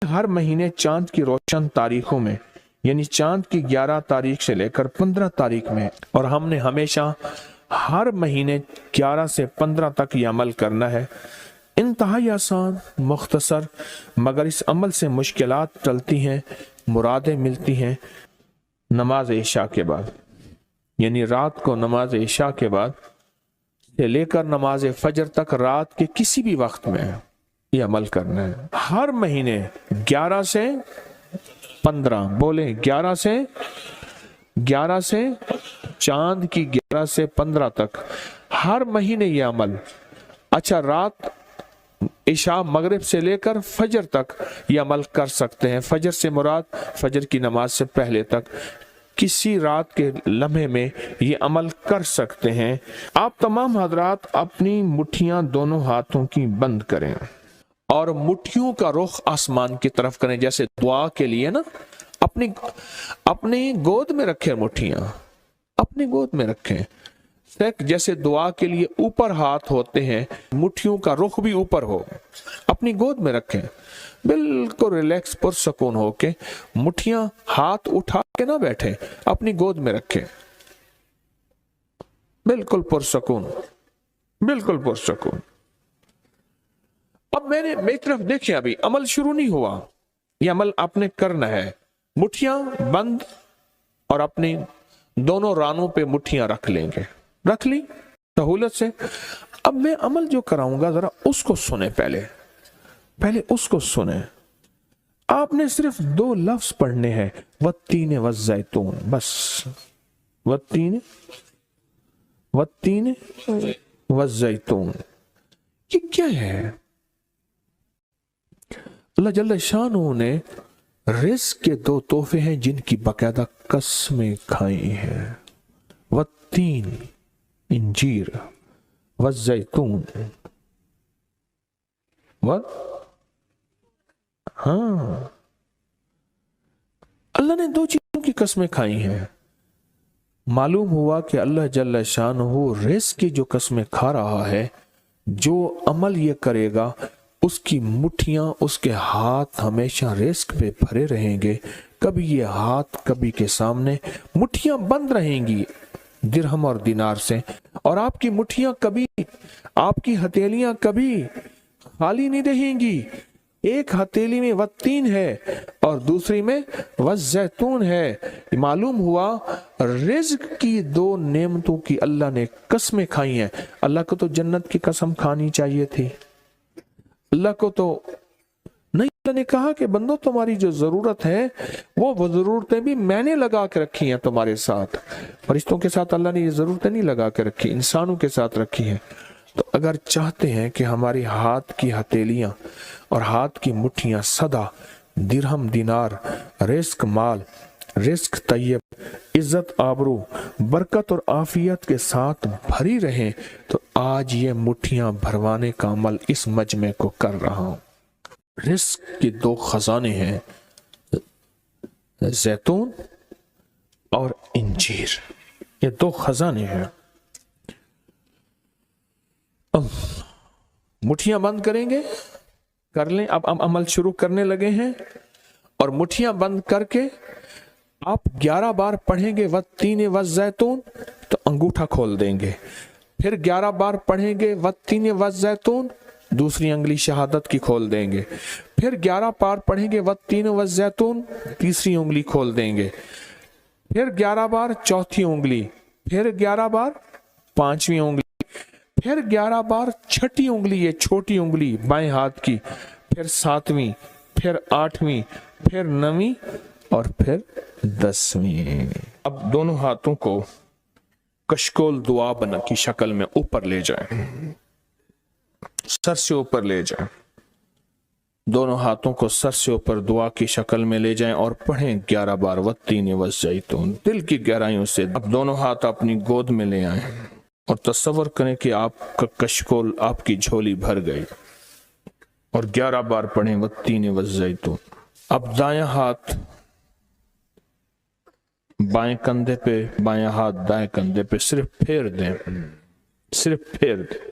हर महीने चांद की रोशन तारीखों में, यानी चांद की 11 तारीख से लेकर 15 तारीख में, और हमने हमेशा हर महीने 11 से 15 तक ये अमल करना है। इंतहाई आसान, मुख्तसर, मगर इस अमल से मुश्किलात टलती हैं, मुरादें मिलती हैं। नमाज इशा के बाद, यानी रात को नमाज इशा के बाद से लेकर नमाज फजर तक रात के किसी भी वक्त में ये अमल करना है। हर महीने 11 से 15, बोले 11 से चांद की 11 से 15 तक हर महीने ये अमल। अच्छा, रात इशा मगरिब से लेकर फजर तक ये अमल कर सकते हैं। फजर से मुराद फजर की नमाज से पहले तक किसी रात के लम्हे में ये अमल कर सकते हैं। आप तमाम हजरात अपनी मुट्ठियां दोनों हाथों की बंद करें और मुट्ठियों का रुख आसमान की तरफ करें, जैसे दुआ के लिए ना अपनी गोद में रखें, मुट्ठियां अपनी गोद में रखें। जैसे दुआ के लिए ऊपर हाथ होते हैं, मुट्ठियों का रुख भी ऊपर हो, अपनी गोद में रखें, बिल्कुल रिलैक्स पुरसकून होके। मुट्ठियां हाथ उठा के ना बैठे, अपनी गोद में रखें, बिल्कुल पुरसकून, बिल्कुल पुरसकून। अब मेरी तरफ देखिए, अभी अमल शुरू नहीं हुआ, ये अमल आपने करना है। मुट्ठियां बंद और अपनी दोनों रानों पे मुट्ठियां रख लेंगे, रख ली सहूलत से। अब मैं अमल जो कराऊंगा जरा उसको सुने, पहले उसको सुने। आपने सिर्फ 2 लफ्ज पढ़ने हैं, वत्तीन वज़्ज़ैतून, बस वत्तीन वज़्ज़ैतून। ये क्या है? अल्लाह जल्ल शानहू ने रिज़्क़ के 2 तोहफे हैं जिनकी बाकायदा कसमें खाई हैं। वत्तीन इंजीर, वज़्ज़ैतून, हाँ, अल्लाह ने 2 चीजों की कसमें खाई हैं। मालूम हुआ कि अल्लाह जल्ल शानहू रिज़्क़ की जो कसमें खा रहा है, जो अमल ये करेगा उसकी मुट्ठियां, उसके हाथ हमेशा रिज़्क़ पे भरे रहेंगे। कभी ये हाथ कभी के सामने, मुट्ठियां बंद रहेंगी दिरहम और दिनार से, और आपकी मुट्ठियां कभी, आपकी हथेलियां कभी खाली नहीं रहेंगी। एक हथेली में वत्तीन है और दूसरी में वज़्ज़ैतून है। मालूम हुआ रिज़्क़ की 2 नेमतों की अल्लाह ने कसमें खाई हैं। अल्लाह को तो जन्नत की कसम खानी चाहिए थी, अल्लाह को तो नहीं। अल्लाह ने कहा कि बंदो, तुम्हारी जो जरूरत है वो जरूरतें भी मैंने लगा के रखी हैं तुम्हारे साथ। फरिश्तों के साथ अल्लाह ने ये जरूरतें नहीं लगा के रखी, इंसानों के साथ रखी हैं। तो अगर चाहते हैं कि हमारी हाथ की हथेलियां और हाथ की मुट्ठियां सदा दिरहम, दिनार, रिज़्क़ माल, रिज़्क़ तैयब, इज्जत, आबरू, बरकत और आफियत के साथ भरी रहें, तो आज ये मुट्ठियां भरवाने का अमल इस मजमे को कर रहा हूं। रिज़्क़ के 2 खजाने हैं, जैतून और इंजीर, ये 2 खजाने हैं। मुट्ठियां बंद करेंगे, कर लें। अब अमल शुरू करने लगे हैं, और मुट्ठियां बंद करके आप 11 बार पढ़ेंगे वत्तीन वज़्ज़ैतून, तो अंगूठा खोल देंगे। फिर 11 बार पढ़ेंगे वत्तीन वज़्ज़ैतून, दूसरी अंगली शहादत की खोल देंगे। फिर 11 बार पढ़ेंगे वत्तीन वज़्ज़ैतून, तीसरी उंगली खोल देंगे। फिर 11 बार चौथी उंगली, फिर 11 बार पांचवी उंगली, फिर 11 बार छठी उंगली, ये छोटी उंगली बाएं हाथ की, फिर 7वीं, फिर 8वीं, फिर 9वीं और फिर 10वीं। अब दोनों हाथों को कशकोल दुआ बना की शक्ल में ऊपर ले जाएं, सर से ऊपर ले जाएं। दोनों हाथों को सर से ऊपर दुआ की शक्ल में ले जाएं और पढ़ें 11 बार वत्तीन वज़्ज़ैतून, दिल की गहराइयों से। अब दोनों हाथ अपनी गोद में ले आएं और तसव्वुर करें कि आपका कशकोल, आपकी झोली भर गई, और 11 बार पढ़ें वत्तीन वज़्ज़ैतून। अब दायां हाथ बाएं कंधे पे, बायां हाथ दाएं कंधे पे, सिर्फ फेर दें, सिर्फ फेर दें।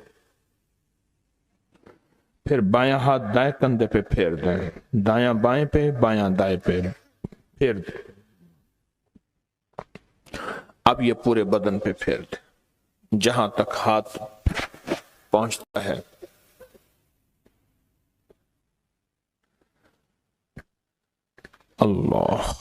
फिर बायां हाथ दाएं कंधे पे फेर दें, दायां बाएं पे, बायां दाएं पे फेर दें। अब ये पूरे बदन पे फेर दें जहां तक हाथ पहुंचता है। अल्लाह,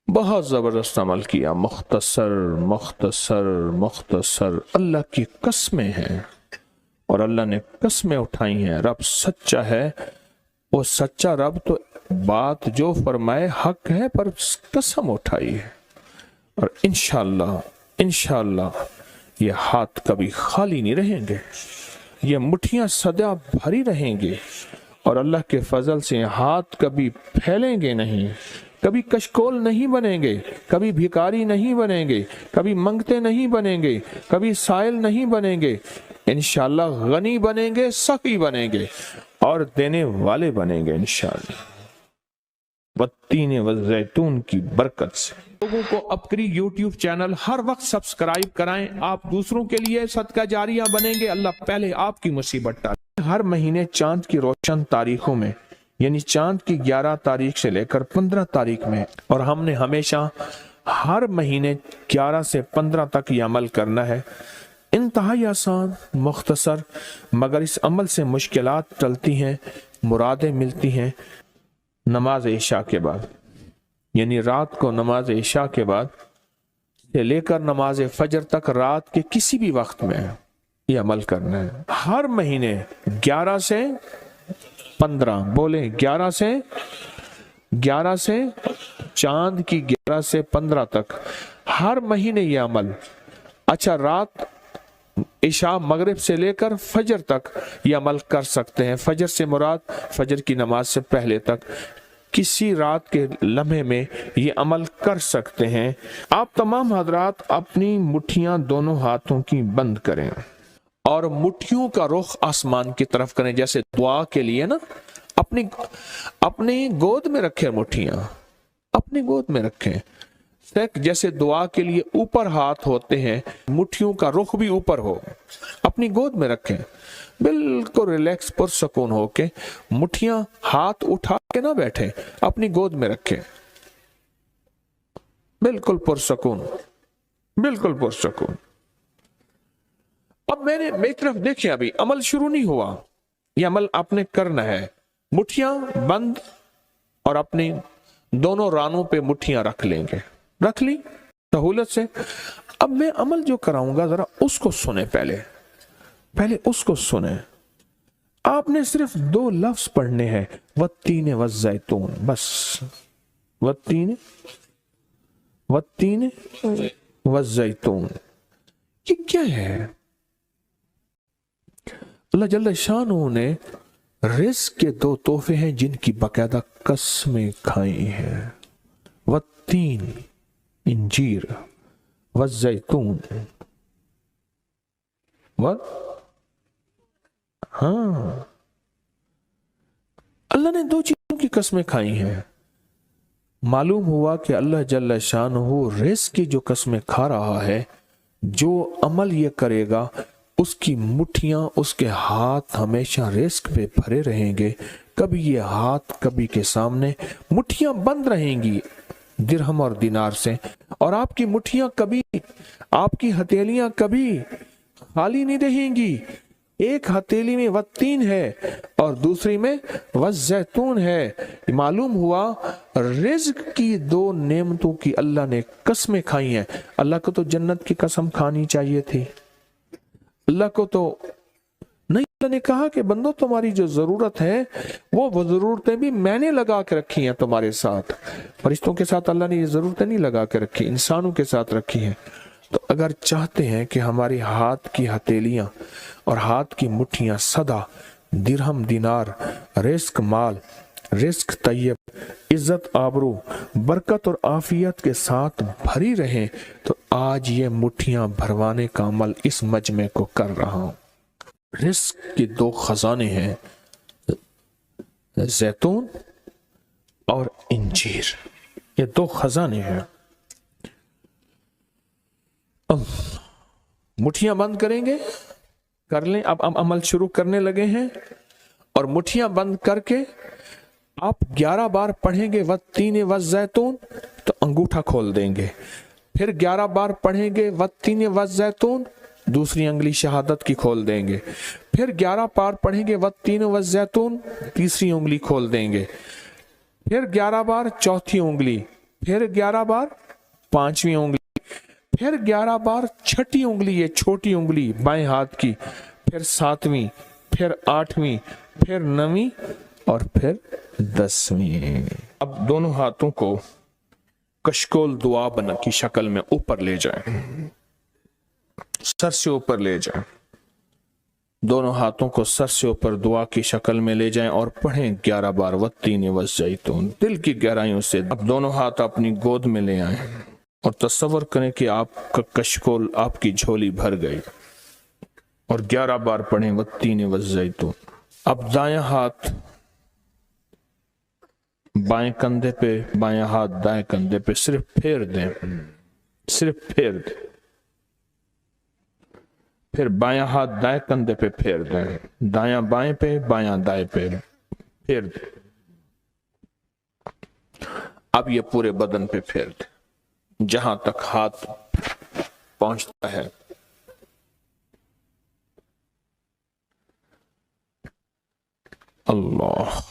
बहुत जबरदस्त अमल किया, मुख्तसर मुख्तसर मुख्तसर। अल्लाह की कस्में हैं और अल्लाह ने कस्में उठाई हैं। रब सच्चा है, वो सच्चा रब तो बात जो फरमाए हक है, पर कसम उठाई है। और इंशाअल्लाह इंशाअल्लाह ये हाथ कभी खाली नहीं रहेंगे, ये मुट्ठियां सदा भरी रहेंगी और अल्लाह के फजल से हाथ कभी फैलेंगे नहीं, कभी कशकोल नहीं बनेंगे, कभी भिखारी नहीं बनेंगे, कभी मंगते नहीं बनेंगे, कभी साइल नहीं बनेंगे। इंशाअल्लाह गनी बनेंगे, सखी बनेंगे और देने वाले बनेंगे इंशाअल्लाह, वत्तीन वज़ैतून की बरकत से। लोगों को अपनी YouTube चैनल हर वक्त सब्सक्राइब कराएं, आप दूसरों के लिए सदका जारिया बनेंगे, अल्लाह पहले आपकी मुसीबत टाले। हर महीने चांद की रोशन तारीखों में, यानी चांद की 11 तारीख से लेकर 15 तारीख में, और हमने हमेशा हर महीने 11 से 15 तक ये अमल करना है। इंतहाई आसान मुख्तसर, मगर इस अमल से मुश्किलात टलती हैं, मुरादें मिलती हैं। नमाज इशा के बाद, यानी रात को नमाज इशा के बाद से लेकर नमाज फजर तक रात के किसी भी वक्त में ये अमल करना है। हर महीने 11 से 15, बोले 11 से चांद की 11 से 15 तक हर महीने ये अमल। अच्छा, रात इशा मगरिब से लेकर फजर तक ये अमल कर सकते हैं। फजर से मुराद फजर की नमाज से पहले तक, किसी रात के लम्हे में ये अमल कर सकते हैं। आप तमाम हजरात अपनी मुट्ठियां दोनों हाथों की बंद करें और मुट्ठियों का रुख आसमान की तरफ करें, जैसे दुआ के लिए ना अपनी गोद में रखें, मुट्ठियां अपनी गोद में रखें। जैसे दुआ के लिए ऊपर हाथ होते हैं, मुट्ठियों का रुख भी ऊपर हो, अपनी गोद में रखें, बिल्कुल रिलैक्स पुरसकून होके। मुट्ठियां हाथ उठा के ना बैठे, अपनी गोद में रखें, बिल्कुल पुरसकून, बिल्कुल पुरसकून। अब मेरी तरफ देखिए, अभी अमल शुरू नहीं हुआ, यह अमल आपने करना है। मुट्ठियां बंद और अपनी दोनों रानों पे मुट्ठियां रख लेंगे, रख ली सहूलत से। अब मैं अमल जो कराऊंगा जरा उसको सुने, पहले उसको सुने। आपने सिर्फ 2 लफ्ज पढ़ने हैं, वत्तीन वज़ैतून, बस वत्तीन वज़ैतून। ये क्या है? अल्लाह जल्ल शानहू ने रिज़्क़ के 2 तोहफे हैं जिनकी बाकायदा कसमें खाई हैं। वत्तीन इंजीर, वज़ैतून, हाँ, अल्लाह ने 2 चीजों की कसमें खाई हैं। मालूम हुआ कि अल्लाह जल्ल शानहू रिज़्क़ की जो कसमें खा रहा है, जो अमल ये करेगा उसकी मुट्ठियां, उसके हाथ हमेशा रिज़्क़ पे भरे रहेंगे। कभी ये हाथ कभी के सामने, मुट्ठियां बंद रहेंगी दिरहम और दिनार से, और आपकी मुट्ठियां कभी, आपकी हथेलियां कभी खाली नहीं रहेंगी। एक हथेली में वत्तीन है और दूसरी में वज़ैतून है। मालूम हुआ रिज़्क़ की 2 नेमतों की अल्लाह ने कसमें खाई हैं। अल्लाह को तो जन्नत की कसम खानी चाहिए थी, अल्लाह को तो नहीं। अल्लाह ने कहा कि बंदो, तुम्हारी जो जरूरत है वो जरूरतें भी मैंने लगा के रखी हैं तुम्हारे साथ। फरिश्तों के साथ अल्लाह ने ये जरूरतें नहीं लगा के रखी, इंसानों के साथ रखी हैं। तो अगर चाहते हैं कि हमारी हाथ की हथेलियां और हाथ की मुट्ठियां सदा दिरहम, दिनार, रिज़्क़ माल, रिज़्क़ तैयब, इज्जत, आबरू, बरकत और आफियत के साथ भरी रहें, तो आज ये मुट्ठियां भरवाने का अमल इस मजमे को कर रहा हूं। रिज़्क़ के 2 खजाने हैं, जैतून और इंजीर, ये 2 खजाने हैं। मुठियां बंद करेंगे, कर लें। अब अमल शुरू करने लगे हैं और मुठियां बंद करके आप 11 बार पढ़ेंगे वत्तीन वज़ैतून तो अंगूठा खोल देंगे। फिर 11 बार पढ़ेंगे वत्तीन वज़ैतून, दूसरी अंगली शहादत की खोल देंगे। फिर 11 बार पढ़ेंगे वत्तीन वज़ैतून, तीसरी उंगली खोल देंगे। फिर 11 बार चौथी उंगली, फिर 11 बार पांचवी उंगली, फिर 11 बार छठी उंगली, ये छोटी उंगली बाएं हाथ की, फिर 7वीं, फिर 8वीं, फिर 9वीं और फिर 10वीं। अब दोनों हाथों को कशकोल दुआ बना की शक्ल में ऊपर ले जाएं, सर से ऊपर ले जाएं। दोनों हाथों को सर से ऊपर दुआ की शक्ल में ले जाएं और पढ़ें 11 बार वत्तीन वज़ैतून दिल की गहराइयों से। अब दोनों हाथ अपनी गोद में ले आएं और तसव्वुर करें कि आपका कशकोल आपकी झोली भर गई और 11 बार पढ़ें वत्तीन वज़ैतून। अब दायां हाथ बाएं कंधे पे, बायां हाथ दाएं कंधे पे, सिर्फ फेर दें, सिर्फ फेर दें। फिर बायां हाथ दाएं कंधे पे फेर दें, दायां बाएं पे, बायां दाएं पे फेर दें। अब ये पूरे बदन पे फेर दें जहां तक हाथ पहुंचता है। अल्लाह,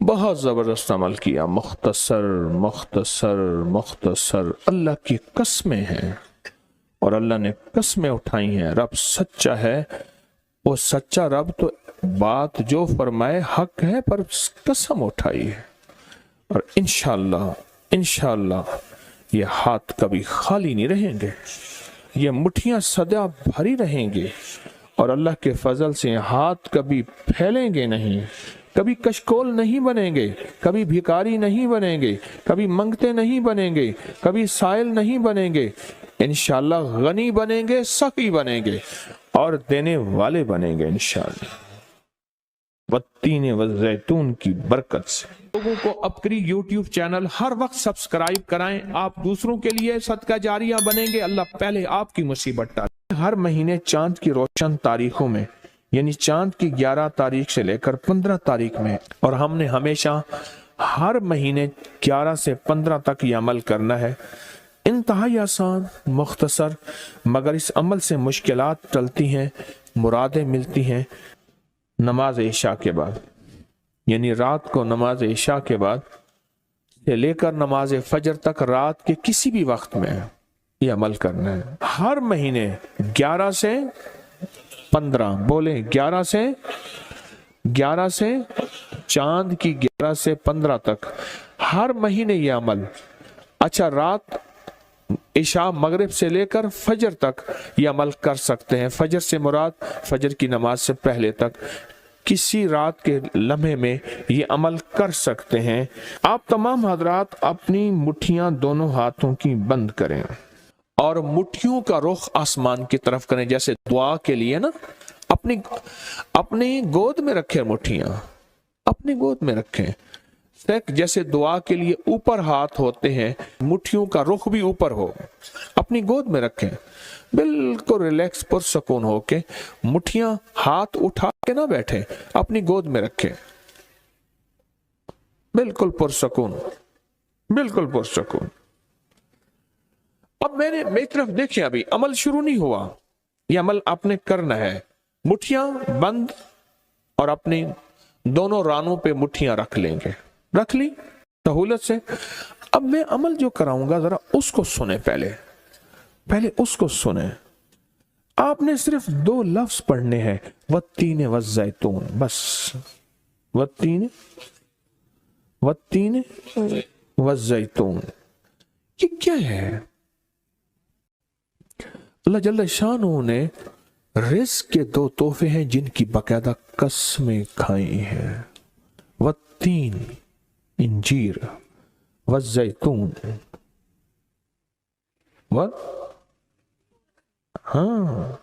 बहुत जबरदस्त अमल किया, मुख्तसर मुख्तसर मुख्तसर। अल्लाह की कस्में हैं और अल्लाह ने कस्में उठाई हैं। रब सच्चा है, वो सच्चा रब तो बात जो फरमाए हक है, पर कसम उठाई है। और इंशाअल्लाह इंशाअल्लाह ये हाथ कभी खाली नहीं रहेंगे, ये मुट्ठियां सदा भरी रहेंगी और अल्लाह के फजल से हाथ कभी फैलेंगे नहीं, कभी कशकोल नहीं बनेंगे, कभी भिखारी नहीं बनेंगे, कभी मंगते नहीं बनेंगे, कभी साइल नहीं बनेंगे। इंशाअल्लाह गनी बनेंगे, सखी बनेंगे और देने वाले बनेंगे इंशाअल्लाह वत्तीन वज़ैतून की बरकत से। लोगों को अपनी YouTube चैनल हर वक्त सब्सक्राइब कराएं, आप दूसरों के लिए सदका जारिया बनेंगे, अल्लाह पहले आपकी मुसीबत टाले। हर महीने चांद की रोशन तारीखों में, यानी चांद की 11 तारीख से लेकर 15 तारीख में, और हमने हमेशा हर महीने 11 से 15 तक ये अमल करना है। इंतहाई आसान मुख्तसर, मगर इस अमल से मुश्किलात टलती हैं, मुरादें मिलती हैं। नमाज इशा के बाद, यानी रात को नमाज इशा के बाद से लेकर नमाज फजर तक रात के किसी भी वक्त में ये अमल करना है। हर महीने 11 से 15, बोले 11 से चांद की 11 से 15 तक हर महीने ये अमल। अच्छा, रात इशा मगरिब से लेकर फजर तक ये अमल कर सकते हैं। फजर से मुराद फजर की नमाज से पहले तक, किसी रात के लम्हे में ये अमल कर सकते हैं। आप तमाम हजरात अपनी मुट्ठियां दोनों हाथों की बंद करें और मुट्ठियों का रुख आसमान की तरफ करें, जैसे दुआ के लिए ना अपनी गोद में रखें, मुट्ठियां अपनी गोद में रखें। जैसे दुआ के लिए ऊपर हाथ होते हैं, मुट्ठियों का रुख भी ऊपर हो, अपनी गोद में रखें। बिल्कुल रिलैक्स पुरसकून होके, मुट्ठियां हाथ उठा के ना बैठे, अपनी गोद में रखें, बिल्कुल पुरसकून, बिल्कुल पुरसकून। अब मेरी तरफ देखिए, अभी अमल शुरू नहीं हुआ, यह अमल आपने करना है। मुट्ठियां बंद और अपनी दोनों रानों पे मुट्ठियां रख लेंगे, रख ली सहूलत से। अब मैं अमल जो कराऊंगा जरा उसको सुने, पहले उसको सुने। आपने सिर्फ 2 लफ्ज पढ़ने हैं, वत्तीन वज़ैतून, बस वत्तीन वज़ैतून। ये क्या है? अल्लाह जल्ल शानहू ने रिज़्क़ के 2 तोहफे हैं जिनकी बाकायदा कसमें खाई हैं। वत्तीन इंजीर, वज़ैतून। हाँ,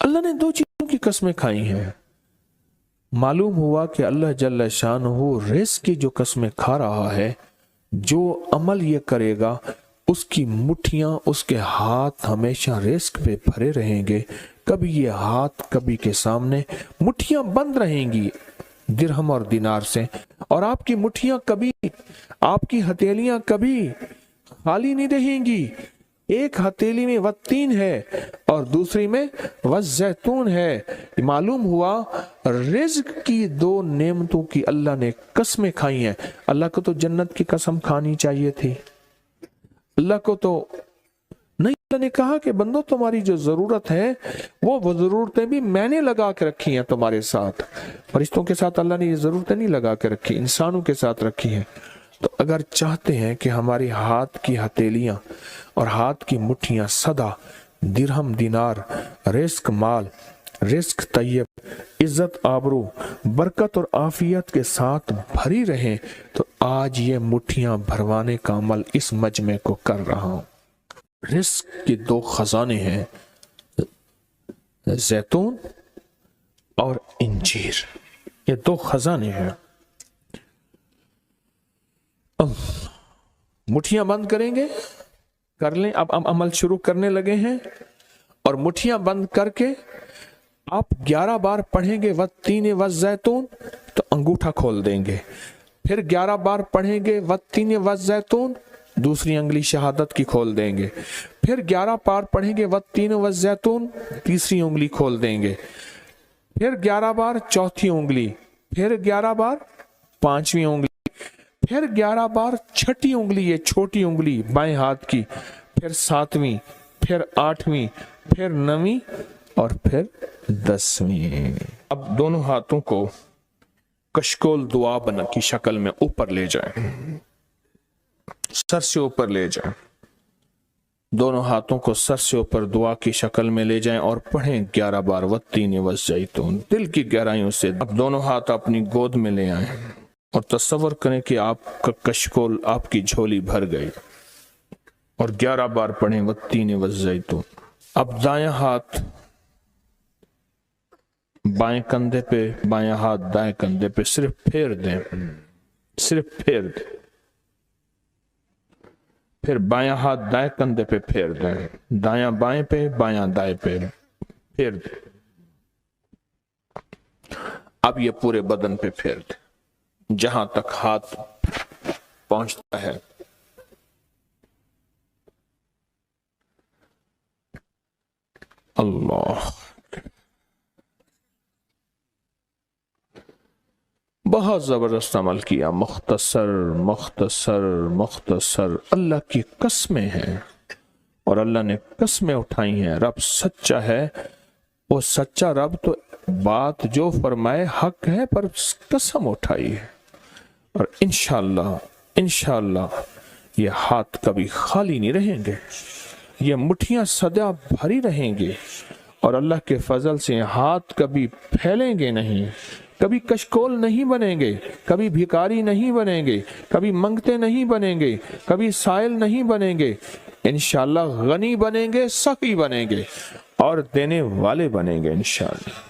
अल्लाह ने 2 चीजों की कसमें खाई हैं। मालूम हुआ कि अल्लाह जल्ल शानहू रिज़्क़ की जो कसमें खा रहा है जो अमल ये करेगा उसकी मुट्ठियां, उसके हाथ हमेशा रिस्क पे भरे रहेंगे। कभी ये हाथ कभी के सामने मुट्ठियां बंद रहेंगी दिरहम और दिनार से, और आपकी मुट्ठियां कभी, आपकी हथेलियां कभी खाली नहीं रहेंगी। एक हथेली में वत्तीन है और दूसरी में वज़ैतून है। मालूम हुआ रिज़्क की दो नेमतों की अल्लाह ने कसमें खाई हैं। अल्लाह को तो जन्नत की कसम खानी चाहिए थी, अल्लाह को तो नहीं। अल्लाह ने कहा कि बंदो तुम्हारी जो जरूरत है वो जरूरतें भी मैंने लगा के रखी हैं तुम्हारे साथ। फरिश्तों के साथ अल्लाह ने ये जरूरतें नहीं लगा के रखी, इंसानों के साथ रखी हैं। तो अगर चाहते हैं कि हमारी हाथ की हथेलियां और हाथ की मुट्ठियां सदा दिरहम दिनार, रिस्क माल, रिस्क तैयब, इज्जत आबरू, बरकत और आफियत के साथ भरी रहें, तो आज ये मुट्ठियां भरवाने का अमल इस मजमे को कर रहा हूं। रिस्क के दो खजाने हैं, जैतून और इंजीर, ये दो खजाने हैं। मुट्ठियां बंद करेंगे, कर लें। अब अमल शुरू करने लगे हैं, और मुट्ठियां बंद करके आप 11 बार पढ़ेंगे वत्तीन वज़ैतून, तो अंगूठा खोल देंगे। फिर 11 बार पढ़ेंगे वत्तीन वज़ैतून, दूसरी अंगली शहादत की खोल देंगे। फिर 11 बार पढ़ेंगे वत्तीन वज़ैतून, तीसरी उंगली खोल देंगे। फिर 11 बार चौथी उंगली, फिर 11 बार पांचवी उंगली, फिर 11 बार छठी उंगली, ये छोटी उंगली बाएं हाथ की, फिर 7वीं, फिर 8वीं, फिर 9वीं और फिर 10वीं। अब दोनों हाथों को कशकोल दुआ बना की शक्ल में ऊपर ले जाएं, सर से ऊपर ले जाएं। दोनों हाथों को सर से ऊपर दुआ की शक्ल में ले जाएं और पढ़ें 11 बार वत्तीन वज़ैतून दिल की गहराइयों से। अब दोनों हाथ अपनी गोद में ले आएं और तस्वर करें कि आपका कशकोल, आपकी झोली भर गई, और 11 बार पढ़ें वत्तीन वज़ैतून। अब दायां हाथ बाएं कंधे पे, बायां हाथ दाएं कंधे पे, सिर्फ फेर दें, सिर्फ फेर दें। फिर बायां हाथ दाएं कंधे पे फेर दें, दायां बाएं पे, बायां दाएं पे फेर दें। अब ये पूरे बदन पे फेर दें जहां तक हाथ पहुंचता है। अल्लाह, बहुत जबरदस्त अमल किया, मुख्तसर मुख्तसर मुख्तसर। अल्लाह की कसमें हैं और अल्लाह ने कसमें उठाई हैं। रब सच्चा है, वो सच्चा रब तो बात जो फरमाए हक है, पर कसम उठाई है। और इंशाअल्लाह इंशाअल्लाह ये हाथ कभी खाली नहीं रहेंगे, ये मुट्ठियां सदा भरी रहेंगी, और अल्लाह के फजल से हाथ कभी फैलेंगे नहीं, कभी कशकोल नहीं बनेंगे, कभी भिखारी नहीं बनेंगे, कभी मंगते नहीं बनेंगे, कभी साइल नहीं बनेंगे। इंशाअल्लाह गनी बनेंगे, सखी बनेंगे और देने वाले बनेंगे इंशाअल्लाह,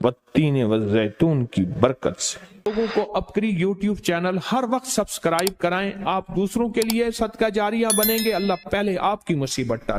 वत्तीन वज़ैतून की बरकत से। लोगों को अपकरी YouTube चैनल हर वक्त सब्सक्राइब कराएं। आप दूसरों के लिए सदका जारिया बनेंगे, अल्लाह पहले आपकी मुसीबत टाले।